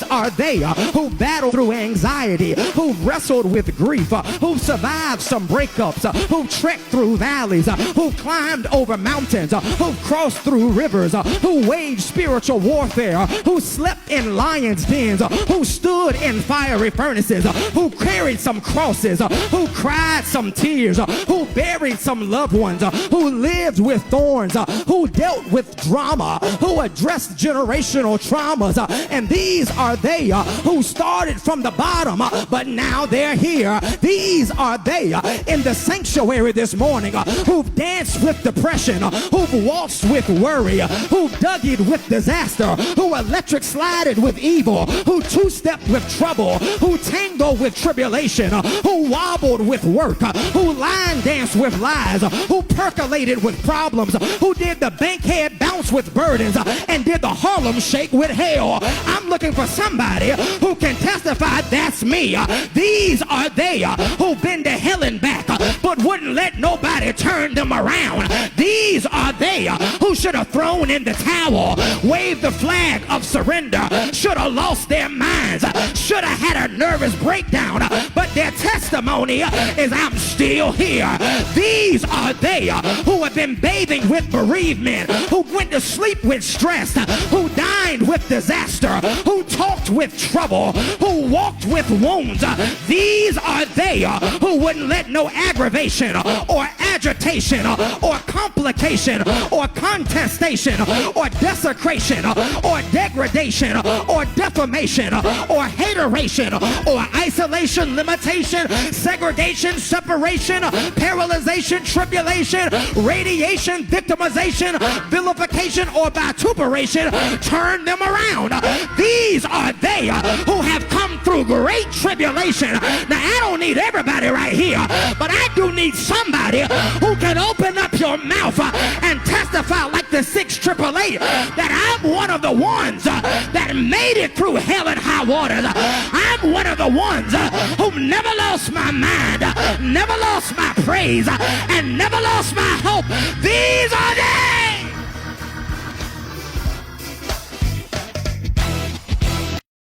These are they who battle through anxiety, who wrestled with grief, who survived some breakups, who trekked through valleys, who climbed over mountains, who crossed through rivers, who waged spiritual warfare, who slept in lions' dens, who stood in fiery furnaces, who carried some crosses, who cried some tears, who buried some loved ones, who lived with thorns, who dealt with drama, who addressed generational traumas. And these are they who started from the bottom, but now they're here. These are they in the sanctuary this morning who've danced with depression, who've waltzed with worry, who've duggied with disaster, who electric slided with evil, who two-stepped with trouble, who tangled with tribulation, who wobbled with work, who line danced with lies, who percolated with problems, who did the bankhead bounce with burdens, and did the Harlem shake with hell. I'm looking for somebody who can testify that's me. These are they who've been to hell and back, but wouldn't let nobody turn them around. These are they who should have thrown in the towel, waved the flag of surrender, should have lost their minds, should have had a nervous breakdown, but their testimony is I'm still here. These are they who have been bathing with bereavement, who went to sleep with stress, who dined with disaster, who talked with trouble, who walked with wounds. These are they who wouldn't let no aggravation or agitation or complication or contestation or desecration or degradation or defamation or hateration or isolation, limitation, segregation, separation, paralyzation, tribulation, radiation, victimization, vilification, or vituperation turn them around. These are they who have come through great tribulation. Now, I don't need everybody right here, but I do need somebody who can open up your mouth and testify like the 688 that I'm one of the ones that made it through hell and high waters. I'm one of the ones who never lost my mind, never lost my praise, and never lost my hope. These are the